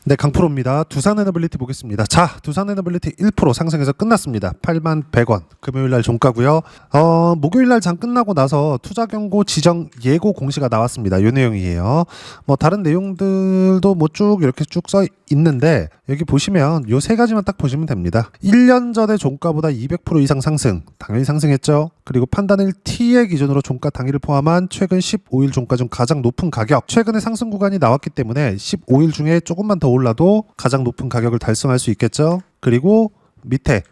네, 강프로입니다. 두산 에너빌리티 보겠습니다. 자, 두산 에너빌리티 1% 상승해서 끝났습니다. 81,100원. 금요일날 종가고요. 목요일날 장 끝나고 나서 투자 경고 지정 예고 공시가 나왔습니다. 이 내용이에요. 뭐 다른 내용들도 뭐 쭉 이렇게 쭉 써 있는데 여기 보시면 요 세 가지만 딱 보시면 됩니다. 1년 전에 종가보다 200% 이상 상승. 당연히 상승했죠. 그리고 판단일 T의 기준으로 종가 당일을 포함한 최근 15일 종가 중 가장 높은 가격. 최근에 상승 구간이 나왔기 때문에 15일 중에 조금만 더 올라도 가장 높은 가격을 달성할 수 있겠죠. 그리고 밑에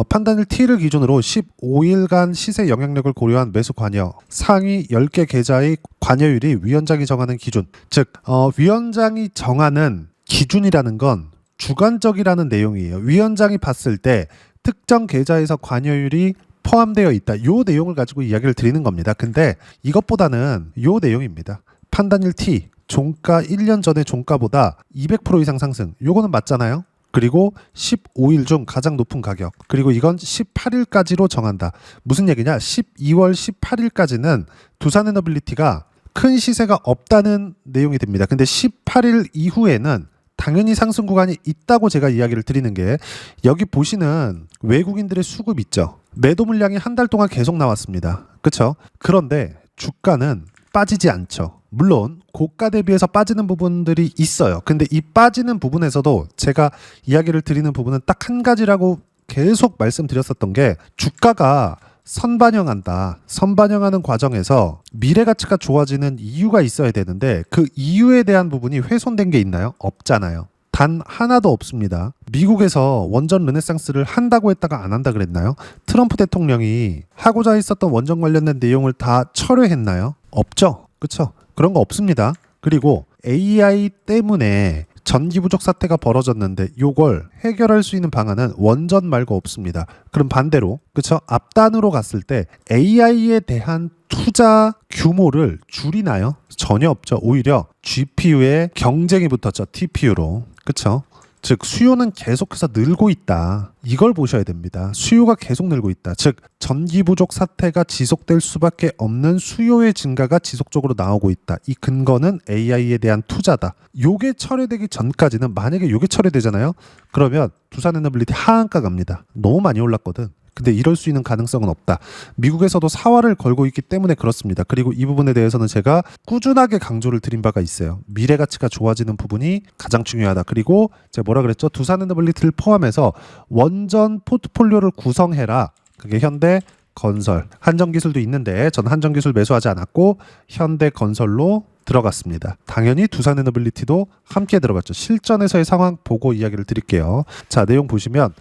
판단일 T를 기준으로 15일간 시세 영향력을 고려한 매수 관여 상위 10개 계좌의 관여율이 위원장이 정하는 기준. 즉 위원장이 정하는 기준이라는 건 주관적이라는 내용이에요. 위원장이 봤을 때 특정 계좌에서 관여율이 포함되어 있다. 요 내용을 가지고 이야기를 드리는 겁니다. 근데 이것보다는 요 내용입니다. 판단일 T 종가 1년 전의 종가보다 200% 이상 상승. 요거는 맞잖아요. 그리고 15일 중 가장 높은 가격. 그리고 이건 18일까지로 정한다. 무슨 얘기냐? 12월 18일까지는 두산에너빌리티가 큰 시세가 없다는 내용이 됩니다. 근데 18일 이후에는 당연히 상승 구간이 있다고 제가 이야기를 드리는 게 여기 보시는 외국인들의 수급 있죠. 매도 물량이 한 달 동안 계속 나왔습니다. 그렇죠? 그런데 주가는 빠지지 않죠. 물론 고가 대비해서 빠지는 부분들이 있어요. 근데 이 빠지는 부분에서도 제가 이야기를 드리는 부분은 딱 한 가지라고 계속 말씀드렸었던 게 주가가 선반영한다. 선반영하는 과정에서 미래 가치가 좋아지는 이유가 있어야 되는데 그 이유에 대한 부분이 훼손된 게 있나요? 없잖아요. 단 하나도 없습니다. 미국에서 원전 르네상스를 한다고 했다가 안 한다 그랬나요? 트럼프 대통령이 하고자 했었던 원전 관련된 내용을 다 철회했나요? 없죠. 그렇죠? 그런 거 없습니다. 그리고 AI 때문에 전기 부족 사태가 벌어졌는데 요걸 해결할 수 있는 방안은 원전 말고 없습니다. 그럼 반대로 그쵸? 앞단으로 갔을 때 AI에 대한 투자 규모를 줄이나요? 전혀 없죠. 오히려 GPU에 경쟁이 붙었죠. TPU로. 그쵸? 즉 수요는 계속해서 늘고 있다. 이걸 보셔야 됩니다. 수요가 계속 늘고 있다. 즉 전기 부족 사태가 지속될 수밖에 없는 수요의 증가가 지속적으로 나오고 있다. 이 근거는 AI에 대한 투자다. 요게 철회되기 전까지는 만약에 요게 철회되잖아요. 그러면 두산에너빌리티 하한가 갑니다. 너무 많이 올랐거든. 근데 이럴 수 있는 가능성은 없다. 미국에서도 사활을 걸고 있기 때문에 그렇습니다. 그리고 이 부분에 대해서는 제가 꾸준하게 강조를 드린 바가 있어요. 미래 가치가 좋아지는 부분이 가장 중요하다. 그리고 제가 뭐라 그랬죠? 두산에너빌리티를 포함해서 원전 포트폴리오를 구성해라. 그게 현대건설, 한전기술도 있는데 저는 한전기술 매수하지 않았고 현대건설로 들어갔습니다. 당연히 두산에너빌리티도 함께 들어갔죠. 실전에서의 상황 보고 이야기를 드릴게요. 자, 내용 보시면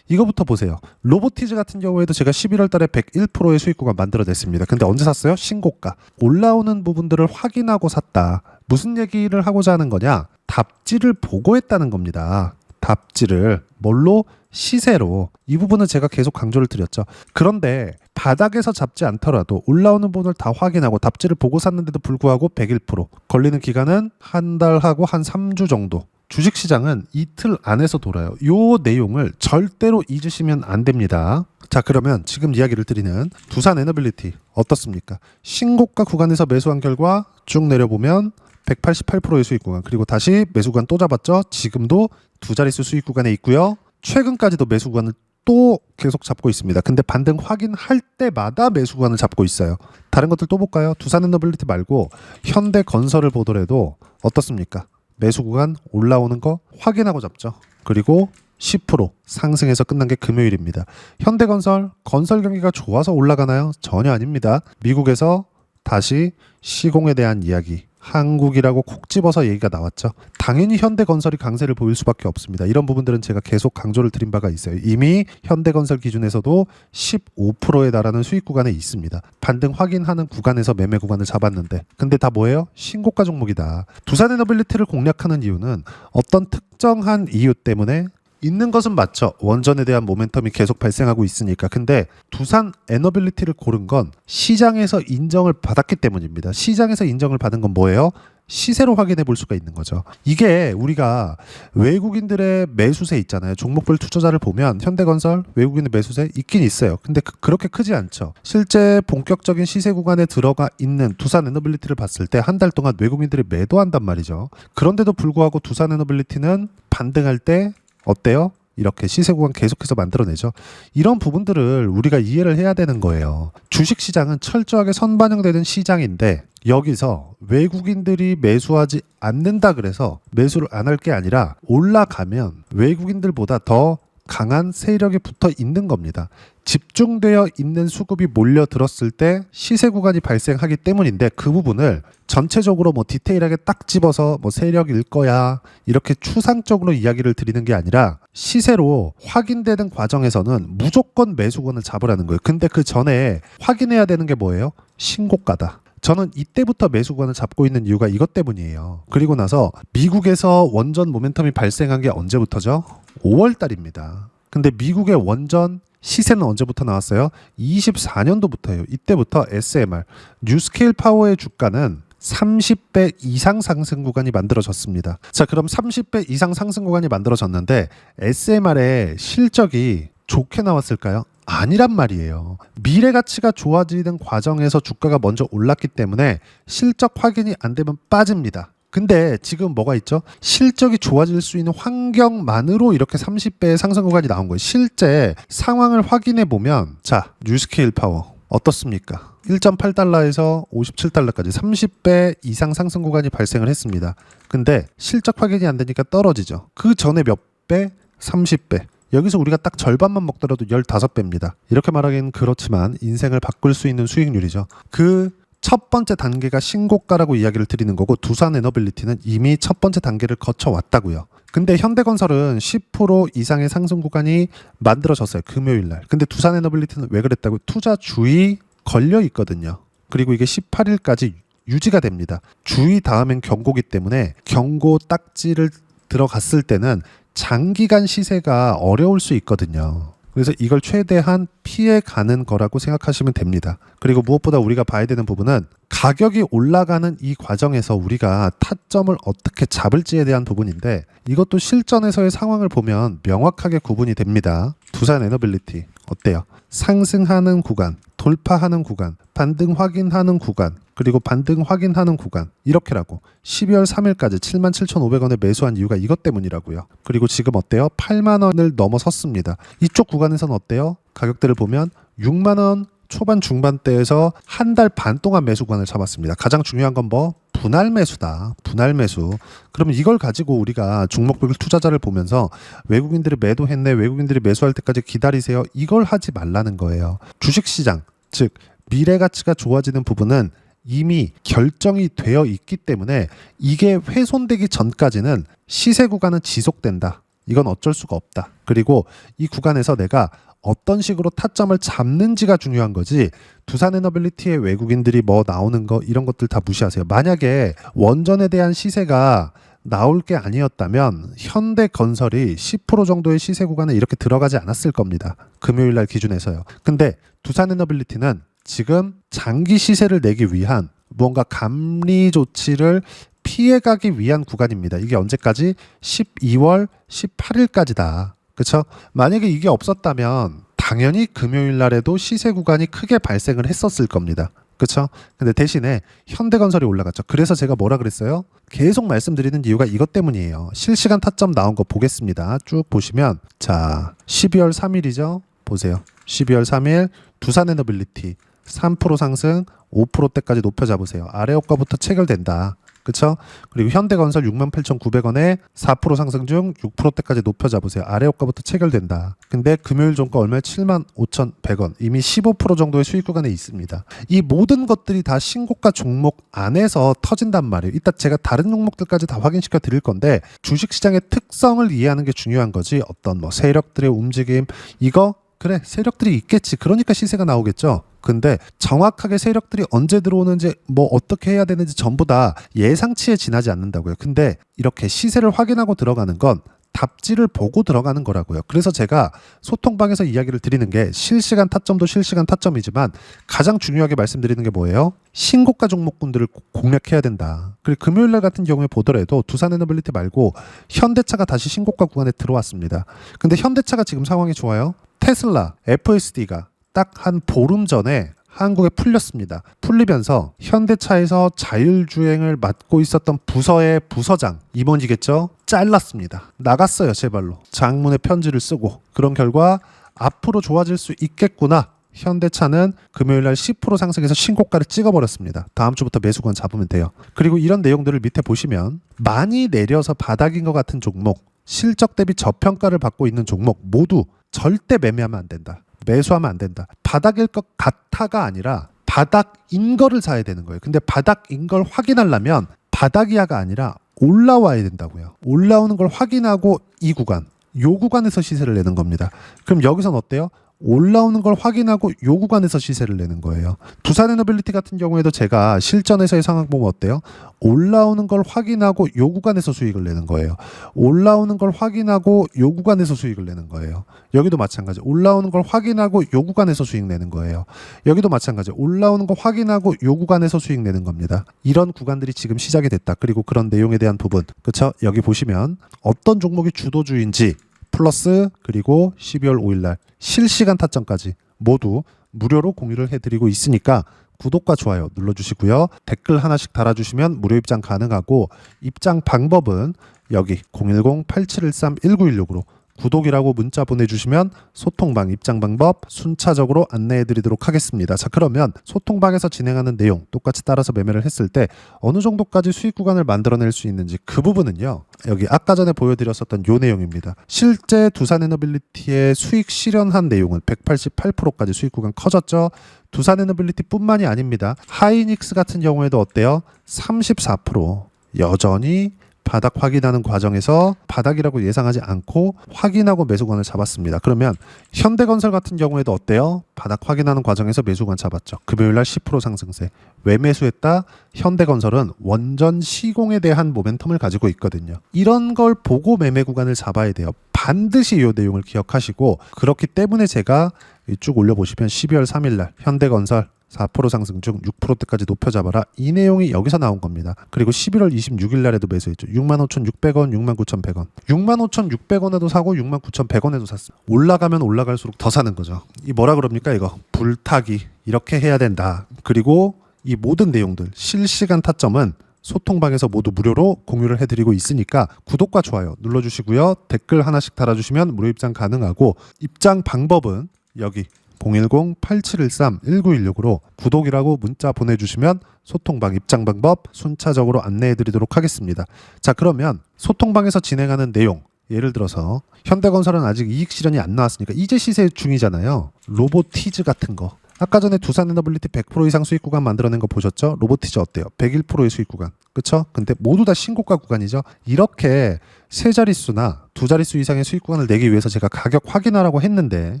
이거부터 보세요. 로보티즈 같은 경우에도 제가 11월 달에 101%의 수익 구간 만들어냈습니다. 근데 언제 샀어요? 신고가. 올라오는 부분들을 확인하고 샀다. 무슨 얘기를 하고자 하는 거냐? 답지를 보고 했다는 겁니다. 답지를 뭘로? 시세로. 이 부분은 제가 계속 강조를 드렸죠. 그런데 바닥에서 잡지 않더라도 올라오는 부분을 다 확인하고 답지를 보고 샀는데도 불구하고 101% 걸리는 기간은 한 달하고 한 3주 정도. 주식시장은 이틀 안에서 돌아요. 요 내용을 절대로 잊으시면 안 됩니다. 자, 그러면 지금 이야기를 드리는 두산에너빌리티 어떻습니까? 신고가 구간에서 매수한 결과 쭉 내려보면 188%의 수익 구간, 그리고 다시 매수 구간 또 잡았죠. 지금도 두 자릿수 수익 구간에 있고요. 최근까지도 매수 구간을 또 계속 잡고 있습니다. 근데 반등 확인할 때마다 매수 구간을 잡고 있어요. 다른 것들 또 볼까요? 두산에너빌리티 말고 현대건설을 보더라도 어떻습니까? 매수 구간 올라오는 거 확인하고 잡죠. 그리고 10% 상승해서 끝난 게 금요일입니다. 현대건설, 건설 경기가 좋아서 올라가나요? 전혀 아닙니다. 미국에서 다시 시공에 대한 이야기, 한국이라고 콕 집어서 얘기가 나왔죠. 당연히 현대건설이 강세를 보일 수밖에 없습니다. 이런 부분들은 제가 계속 강조를 드린 바가 있어요. 이미 현대건설 기준에서도 15%에 달하는 수익 구간에 있습니다. 반등 확인하는 구간에서 매매 구간을 잡았는데 근데 다 뭐예요? 신고가 종목이다. 두산에너빌리티를 공략하는 이유는 어떤 특정한 이유 때문에 있는 것은 맞죠. 원전에 대한 모멘텀이 계속 발생하고 있으니까. 근데 두산 에너빌리티를 고른 건 시장에서 인정을 받았기 때문입니다. 시장에서 인정을 받은 건 뭐예요? 시세로 확인해 볼 수가 있는 거죠. 이게 우리가 외국인들의 매수세 있잖아요. 종목별 투자자를 보면 현대건설 외국인의 매수세 있긴 있어요. 근데 그렇게 크지 않죠. 실제 본격적인 시세 구간에 들어가 있는 두산에너빌리티를 봤을 때 한 달 동안 외국인들이 매도한단 말이죠. 그런데도 불구하고 두산에너빌리티는 반등할 때 어때요? 이렇게 시세 구간 계속해서 만들어내죠. 이런 부분들을 우리가 이해를 해야 되는 거예요. 주식시장은 철저하게 선반영되는 시장인데 여기서 외국인들이 매수하지 않는다 그래서 매수를 안 할 게 아니라 올라가면 외국인들보다 더 강한 세력이 붙어 있는 겁니다. 집중되어 있는 수급이 몰려들었을 때 시세 구간이 발생하기 때문인데 그 부분을 전체적으로 뭐 디테일하게 딱 집어서 뭐 세력일 거야 이렇게 추상적으로 이야기를 드리는 게 아니라 시세로 확인되는 과정에서는 무조건 매수권을 잡으라는 거예요. 근데 그 전에 확인해야 되는 게 뭐예요? 신고가다. 저는 이때부터 매수권을 잡고 있는 이유가 이것 때문이에요. 그리고 나서 미국에서 원전 모멘텀이 발생한 게 언제부터죠? 5월 달입니다. 근데 미국의 원전 시세는 언제부터 나왔어요? 24년도부터예요. 이때부터 SMR, 뉴스케일 파워의 주가는 30배 이상 상승 구간이 만들어졌습니다. 자, 그럼 30배 이상 상승 구간이 만들어졌는데 SMR의 실적이 좋게 나왔을까요? 아니란 말이에요. 미래 가치가 좋아지는 과정에서 주가가 먼저 올랐기 때문에 실적 확인이 안 되면 빠집니다. 근데 지금 뭐가 있죠? 실적이 좋아질 수 있는 환경만으로 이렇게 30배의 상승 구간이 나온 거예요. 실제 상황을 확인해 보면 자, 뉴스케일 파워 어떻습니까? 1.8달러에서 57달러까지 30배 이상 상승 구간이 발생을 했습니다. 근데 실적 확인이 안 되니까 떨어지죠. 그 전에 몇 배? 30배. 여기서 우리가 딱 절반만 먹더라도 15배입니다. 이렇게 말하기는 그렇지만 인생을 바꿀 수 있는 수익률이죠. 그 첫 번째 단계가 신고가라고 이야기를 드리는 거고 두산에너빌리티는 이미 첫 번째 단계를 거쳐왔다고요. 근데 현대건설은 10% 이상의 상승 구간이 만들어졌어요. 금요일날. 근데 두산에너빌리티는 왜 그랬다고? 투자 주의 걸려 있거든요. 그리고 이게 18일까지 유지가 됩니다. 주의 다음엔 경고기 때문에 경고 딱지를 들어갔을 때는 장기간 시세가 어려울 수 있거든요. 그래서 이걸 최대한 피해가는 거라고 생각하시면 됩니다. 그리고 무엇보다 우리가 봐야 되는 부분은 가격이 올라가는 이 과정에서 우리가 타점을 어떻게 잡을지에 대한 부분인데 이것도 실전에서의 상황을 보면 명확하게 구분이 됩니다. 두산에너빌리티 어때요? 상승하는 구간, 돌파하는 구간, 반등 확인하는 구간, 그리고 반등 확인하는 구간 이렇게라고 12월 3일까지 77,500원에 매수한 이유가 이것 때문이라고요. 그리고 지금 어때요? 8만 원을 넘어섰습니다. 이쪽 구간에서는 어때요? 가격대를 보면 6만 원 초반 중반대에서 한 달 반 동안 매수 구간을 잡았습니다. 가장 중요한 건 뭐? 분할 매수다. 분할 매수. 그러면 이걸 가지고 우리가 종목별 투자자를 보면서 외국인들이 매도했네, 외국인들이 매수할 때까지 기다리세요. 이걸 하지 말라는 거예요. 주식시장, 즉 미래 가치가 좋아지는 부분은 이미 결정이 되어 있기 때문에 이게 훼손되기 전까지는 시세 구간은 지속된다. 이건 어쩔 수가 없다. 그리고 이 구간에서 내가 어떤 식으로 타점을 잡는지가 중요한 거지 두산에너빌리티의 외국인들이 뭐 나오는 거 이런 것들 다 무시하세요. 만약에 원전에 대한 시세가 나올 게 아니었다면 현대건설이 10% 정도의 시세 구간에 이렇게 들어가지 않았을 겁니다. 금요일 날 기준에서요. 근데 두산에너빌리티는 지금 장기 시세를 내기 위한 무언가 감리 조치를 피해가기 위한 구간입니다. 이게 언제까지? 12월 18일까지다. 그렇죠? 만약에 이게 없었다면 당연히 금요일 날에도 시세 구간이 크게 발생을 했었을 겁니다. 그렇죠? 근데 대신에 현대건설이 올라갔죠. 그래서 제가 뭐라 그랬어요? 계속 말씀드리는 이유가 이것 때문이에요. 실시간 타점 나온 거 보겠습니다. 쭉 보시면 자 12월 3일이죠. 보세요. 12월 3일 두산에너빌리티 3% 상승 5%대까지 높여 잡으세요. 아래 효과부터 체결된다. 그렇죠? 그리고 현대건설 68,900원에 4% 상승 중 6%대까지 높여 잡으세요. 아래 효과부터 체결된다. 근데 금요일 종가 얼마에 75,100원. 이미 15% 정도의 수익 구간에 있습니다. 이 모든 것들이 다 신고가 종목 안에서 터진단 말이에요. 이따 제가 다른 종목들까지 다 확인시켜 드릴 건데 주식시장의 특성을 이해하는 게 중요한 거지. 어떤 뭐 세력들의 움직임 이거 그래 세력들이 있겠지. 그러니까 시세가 나오겠죠. 근데 정확하게 세력들이 언제 들어오는지 뭐 어떻게 해야 되는지 전부 다 예상치에 지나지 않는다고요. 근데 이렇게 시세를 확인하고 들어가는 건 답지를 보고 들어가는 거라고요. 그래서 제가 소통방에서 이야기를 드리는 게 실시간 타점도 실시간 타점이지만 가장 중요하게 말씀드리는 게 뭐예요? 신고가 종목군들을 공략해야 된다. 그리고 금요일날 같은 경우에 보더라도 두산에너빌리티 말고 현대차가 다시 신고가 구간에 들어왔습니다. 근데 현대차가 지금 상황이 좋아요. 테슬라, FSD가 딱 한 보름 전에 한국에 풀렸습니다. 풀리면서 현대차에서 자율주행을 맡고 있었던 부서의 부서장, 임원이겠죠? 잘랐습니다. 나갔어요, 제발로. 장문의 편지를 쓰고. 그런 결과 앞으로 좋아질 수 있겠구나. 현대차는 금요일날 10% 상승해서 신고가를 찍어버렸습니다. 다음 주부터 매수권 잡으면 돼요. 그리고 이런 내용들을 밑에 보시면 많이 내려서 바닥인 것 같은 종목, 실적 대비 저평가를 받고 있는 종목 모두 절대 매매하면 안 된다. 매수하면 안 된다. 바닥일 것 같아가 아니라 바닥인 거를 사야 되는 거예요. 근데 바닥인 걸 확인하려면 바닥이야가 아니라 올라와야 된다고요. 올라오는 걸 확인하고 이 구간, 요 구간에서 시세를 내는 겁니다. 그럼 여기선 어때요? 올라오는 걸 확인하고 요 구간에서 시세를 내는 거예요. 두산에너빌리티 같은 경우에도 제가 실전에서의 상황 보면 어때요? 올라오는 걸 확인하고 요 구간에서 수익을 내는 거예요. 올라오는 걸 확인하고 요 구간에서 수익을 내는 거예요. 여기도 마찬가지. 올라오는 걸 확인하고 요 구간에서 수익 내는 거예요. 여기도 마찬가지. 올라오는 거 확인하고 요 구간에서 수익 내는 겁니다. 이런 구간들이 지금 시작이 됐다. 그리고 그런 내용에 대한 부분, 그렇죠? 여기 보시면 어떤 종목이 주도주인지 플러스 그리고 12월 5일날 실시간 타점까지 모두 무료로 공유를 해드리고 있으니까 구독과 좋아요 눌러주시고요. 댓글 하나씩 달아주시면 무료 입장 가능하고 입장 방법은 여기 010-8713-1916으로 구독이라고 문자 보내주시면 소통방 입장 방법 순차적으로 안내해드리도록 하겠습니다. 자, 그러면 소통방에서 진행하는 내용 똑같이 따라서 매매를 했을 때 어느 정도까지 수익 구간을 만들어낼 수 있는지 그 부분은요. 여기 아까 전에 보여드렸었던 요 내용입니다. 실제 두산에너빌리티의 수익 실현한 내용은 188%까지 수익 구간 커졌죠. 두산에너빌리티 뿐만이 아닙니다. 하이닉스 같은 경우에도 어때요? 34% 여전히 바닥 확인하는 과정에서 바닥이라고 예상하지 않고 확인하고 매수관을 잡았습니다. 그러면 현대건설 같은 경우에도 어때요? 바닥 확인하는 과정에서 매수관 잡았죠. 금요일날 10% 상승세. 왜 매수했다? 현대건설은 원전 시공에 대한 모멘텀을 가지고 있거든요. 이런 걸 보고 매매 구간을 잡아야 돼요. 반드시 이 내용을 기억하시고 그렇기 때문에 제가 쭉 올려보시면 12월 3일날 현대건설 4% 상승 중 6%대까지 높여잡아라. 이 내용이 여기서 나온 겁니다. 그리고 11월 26일 날에도 매수했죠. 65,600원, 69,100원. 65,600원에도 사고 69,100원에도 샀어요. 올라가면 올라갈수록 더 사는 거죠. 이 뭐라 그럽니까 이거? 불타기. 이렇게 해야 된다. 그리고 이 모든 내용들 실시간 타점은 소통방에서 모두 무료로 공유를 해드리고 있으니까 구독과 좋아요 눌러주시고요. 댓글 하나씩 달아주시면 무료 입장 가능하고 입장 방법은 여기 010-8713-1916으로 구독이라고 문자 보내주시면 소통방 입장 방법 순차적으로 안내해드리도록 하겠습니다. 자, 그러면 소통방에서 진행하는 내용 예를 들어서 현대건설은 아직 이익 실현이 안 나왔으니까 이제 시세 중이잖아요. 로보티즈 같은 거 아까 전에 두산에너빌리티 100% 이상 수익 구간 만들어낸 거 보셨죠? 로보티즈 어때요? 101%의 수익 구간. 그쵸? 근데 모두 다 신고가 구간이죠. 이렇게 세 자릿수나 두 자릿수 이상의 수익 구간을 내기 위해서 제가 가격 확인하라고 했는데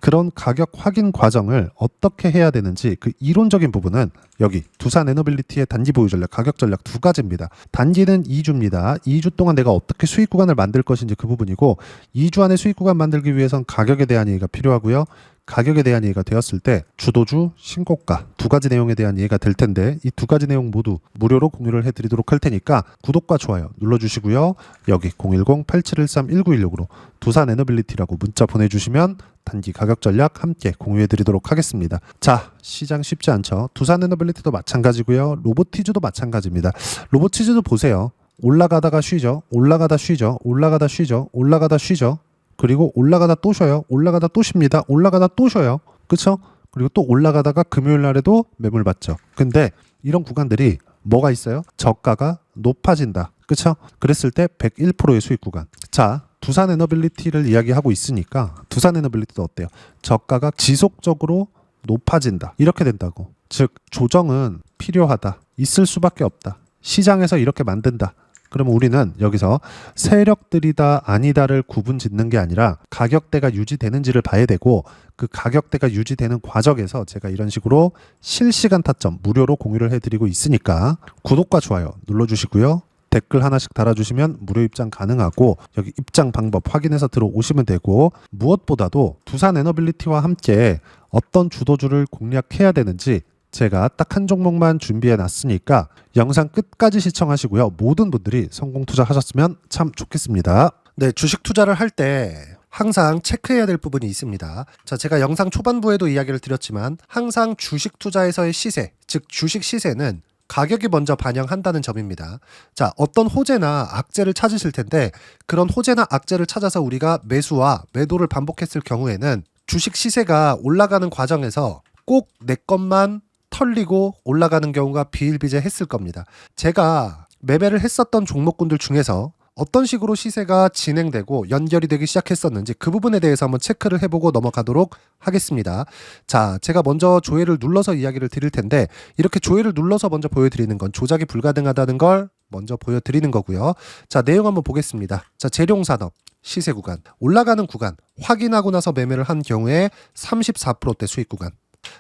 그런 가격 확인 과정을 어떻게 해야 되는지 그 이론적인 부분은 여기 두산에너빌리티의 단기 보유 전략, 가격 전략 두 가지입니다. 단기는 2주입니다. 2주 동안 내가 어떻게 수익 구간을 만들 것인지 그 부분이고 2주 안에 수익 구간 만들기 위해선 가격에 대한 이해가 필요하고요. 가격에 대한 이해가 되었을 때 주도주, 신고가 두 가지 내용에 대한 이해가 될 텐데 이 두 가지 내용 모두 무료로 공유를 해드리도록 할 테니까 구독과 좋아요 눌러주시고요. 여기 010-8713-1916으로 두산에너빌리티라고 문자 보내주시면 단기 가격 전략 함께 공유해드리도록 하겠습니다. 자, 시장 쉽지 않죠. 두산에너빌리티도 마찬가지고요. 로보티즈도 마찬가지입니다. 로보티즈도 보세요. 올라가다가 쉬죠. 올라가다 쉬죠. 올라가다 쉬죠. 올라가다 쉬죠. 그리고 올라가다 또 쉬어요. 올라가다 또 쉽니다. 올라가다 또 쉬어요. 그쵸? 그리고 또 올라가다가 금요일 날에도 매물 받죠. 근데 이런 구간들이 뭐가 있어요? 저가가 높아진다. 그쵸? 그랬을 때 101%의 수익 구간. 자, 두산에너빌리티를 이야기하고 있으니까 두산에너빌리티도 어때요? 저가가 지속적으로 높아진다. 이렇게 된다고. 즉 조정은 필요하다. 있을 수밖에 없다. 시장에서 이렇게 만든다. 그러면 우리는 여기서 세력들이다 아니다를 구분 짓는 게 아니라 가격대가 유지되는지를 봐야 되고 그 가격대가 유지되는 과정에서 제가 이런 식으로 실시간 타점 무료로 공유를 해드리고 있으니까 구독과 좋아요 눌러주시고요. 댓글 하나씩 달아주시면 무료 입장 가능하고 여기 입장 방법 확인해서 들어오시면 되고 무엇보다도 두산 에너빌리티와 함께 어떤 주도주를 공략해야 되는지 제가 딱 한 종목만 준비해 놨으니까 영상 끝까지 시청하시고요. 모든 분들이 성공 투자하셨으면 참 좋겠습니다. 네, 주식 투자를 할 때 항상 체크해야 될 부분이 있습니다. 자, 제가 영상 초반부에도 이야기를 드렸지만 항상 주식 투자에서의 시세, 즉 주식 시세는 가격이 먼저 반영한다는 점입니다. 자, 어떤 호재나 악재를 찾으실 텐데 그런 호재나 악재를 찾아서 우리가 매수와 매도를 반복했을 경우에는 주식 시세가 올라가는 과정에서 꼭 내 것만 털리고 올라가는 경우가 비일비재했을 겁니다. 제가 매매를 했었던 종목군들 중에서 어떤 식으로 시세가 진행되고 연결이 되기 시작했었는지 그 부분에 대해서 한번 체크를 해보고 넘어가도록 하겠습니다. 자, 제가 먼저 조회를 눌러서 이야기를 드릴 텐데 이렇게 조회를 눌러서 먼저 보여드리는 건 조작이 불가능하다는 걸 먼저 보여드리는 거고요. 자, 내용 한번 보겠습니다. 자, 재룡산업 시세 구간, 올라가는 구간 확인하고 나서 매매를 한 경우에 34%대 수익 구간.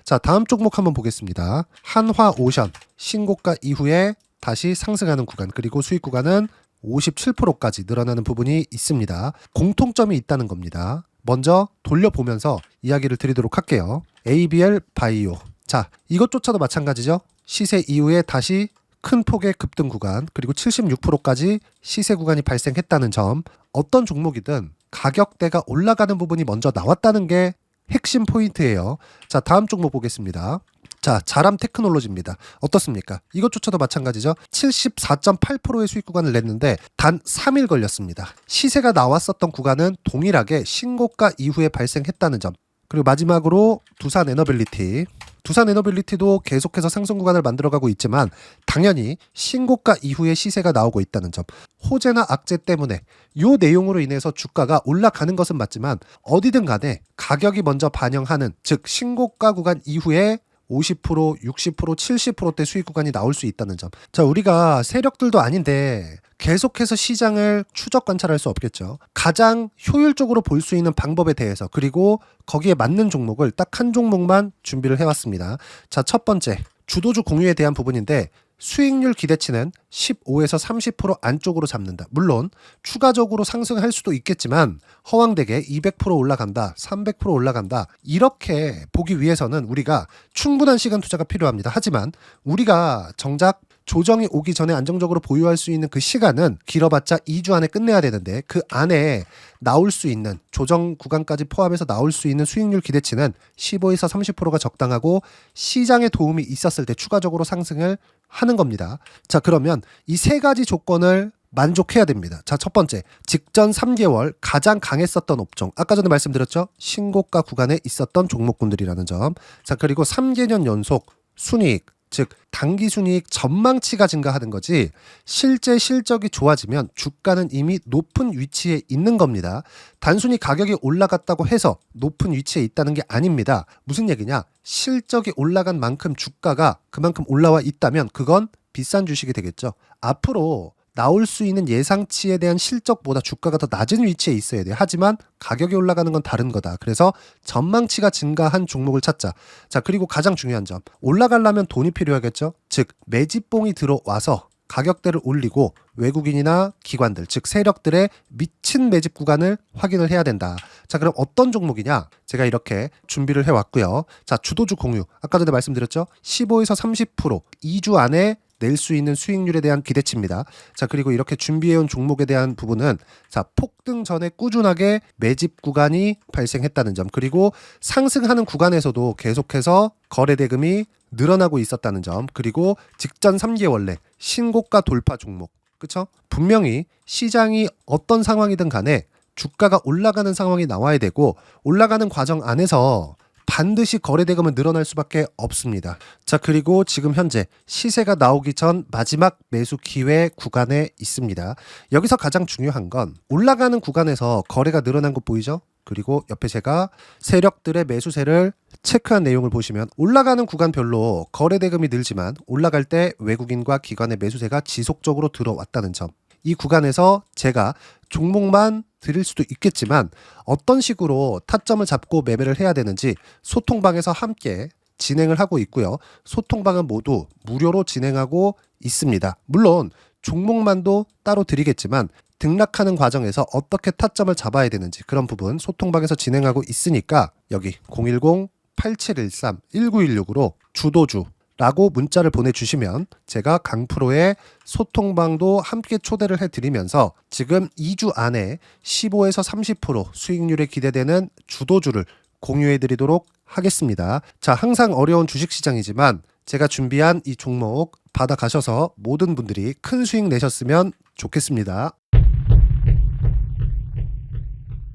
자, 다음 종목 한번 보겠습니다. 한화오션 신고가 이후에 다시 상승하는 구간, 그리고 수익 구간은 57%까지 늘어나는 부분이 있습니다. 공통점이 있다는 겁니다. 먼저 돌려보면서 이야기를 드리도록 할게요. ABL 바이오. 자, 이것조차도 마찬가지죠. 시세 이후에 다시 큰 폭의 급등 구간, 그리고 76%까지 시세 구간이 발생했다는 점. 어떤 종목이든 가격대가 올라가는 부분이 먼저 나왔다는 게 핵심 포인트예요. 자, 다음 종목 보겠습니다. 자, 자람 테크놀로지입니다. 어떻습니까? 이것조차도 마찬가지죠. 74.8%의 수익 구간을 냈는데 단 3일 걸렸습니다. 시세가 나왔었던 구간은 동일하게 신고가 이후에 발생했다는 점. 그리고 마지막으로 두산 에너빌리티. 두산 에너빌리티도 계속해서 상승 구간을 만들어가고 있지만 당연히 신고가 이후에 시세가 나오고 있다는 점. 호재나 악재 때문에 이 내용으로 인해서 주가가 올라가는 것은 맞지만 어디든 간에 가격이 먼저 반영하는, 즉 신고가 구간 이후에 50%, 60%, 70%대 수익 구간이 나올 수 있다는 점. 자, 우리가 세력들도 아닌데 계속해서 시장을 추적 관찰할 수 없겠죠. 가장 효율적으로 볼 수 있는 방법에 대해서, 그리고 거기에 맞는 종목을 딱 한 종목만 준비를 해왔습니다. 자, 첫 번째 주도주 공유에 대한 부분인데 수익률 기대치는 15에서 30% 안쪽으로 잡는다. 물론 추가적으로 상승할 수도 있겠지만 허황되게 200% 올라간다, 300% 올라간다, 이렇게 보기 위해서는 우리가 충분한 시간 투자가 필요합니다. 하지만 우리가 정작 조정이 오기 전에 안정적으로 보유할 수 있는 그 시간은 길어봤자 2주 안에 끝내야 되는데 그 안에 나올 수 있는 조정 구간까지 포함해서 나올 수 있는 수익률 기대치는 15에서 30%가 적당하고 시장에 도움이 있었을 때 추가적으로 상승을 하는 겁니다. 자, 그러면 이 세 가지 조건을 만족해야 됩니다. 자, 첫 번째, 직전 3개월 가장 강했었던 업종. 아까 전에 말씀드렸죠? 신고가 구간에 있었던 종목군들이라는 점. 자, 그리고 3개년 연속 순이익, 즉 단기 순이익 전망치가 증가하는 거지 실제 실적이 좋아지면 주가는 이미 높은 위치에 있는 겁니다. 단순히 가격이 올라갔다고 해서 높은 위치에 있다는 게 아닙니다. 무슨 얘기냐? 실적이 올라간 만큼 주가가 그만큼 올라와 있다면 그건 비싼 주식이 되겠죠. 앞으로 나올 수 있는 예상치에 대한 실적보다 주가가 더 낮은 위치에 있어야 돼요. 하지만 가격이 올라가는 건 다른 거다. 그래서 전망치가 증가한 종목을 찾자. 자, 그리고 가장 중요한 점. 올라가려면 돈이 필요하겠죠. 즉 매집봉이 들어와서 가격대를 올리고 외국인이나 기관들, 즉 세력들의 미친 매집 구간을 확인을 해야 된다. 자, 그럼 어떤 종목이냐? 제가 이렇게 준비를 해왔고요. 자, 주도주 공유. 아까 전에 말씀드렸죠. 15에서 30% 2주 안에 낼 수 있는 수익률에 대한 기대치입니다. 자, 그리고 이렇게 준비해온 종목에 대한 부분은 자, 폭등 전에 꾸준하게 매집 구간이 발생했다는 점, 그리고 상승하는 구간에서도 계속해서 거래 대금이 늘어나고 있었다는 점, 그리고 직전 3개월 내 신고가 돌파 종목. 그쵸? 분명히 시장이 어떤 상황이든 간에 주가가 올라가는 상황이 나와야 되고 올라가는 과정 안에서 반드시 거래 대금은 늘어날 수밖에 없습니다. 자, 그리고 지금 현재 시세가 나오기 전 마지막 매수 기회 구간에 있습니다. 여기서 가장 중요한 건 올라가는 구간에서 거래가 늘어난 거 보이죠? 그리고 옆에 제가 세력들의 매수세를 체크한 내용을 보시면 올라가는 구간별로 거래 대금이 늘지만 올라갈 때 외국인과 기관의 매수세가 지속적으로 들어왔다는 점. 이 구간에서 제가 종목만 드릴 수도 있겠지만 어떤 식으로 타점을 잡고 매매를 해야 되는지 소통방에서 함께 진행을 하고 있고요. 소통방은 모두 무료로 진행하고 있습니다. 물론 종목만도 따로 드리겠지만 등락하는 과정에서 어떻게 타점을 잡아야 되는지 그런 부분 소통방에서 진행하고 있으니까 여기 010-8713-1916으로 주도주라고 문자를 보내주시면 제가 강프로의 소통방도 함께 초대를 해드리면서 지금 2주 안에 15에서 30% 수익률이 기대되는 주도주를 공유해드리도록 하겠습니다. 자, 항상 어려운 주식시장이지만 제가 준비한 이 종목 받아가셔서 모든 분들이 큰 수익 내셨으면 좋겠습니다.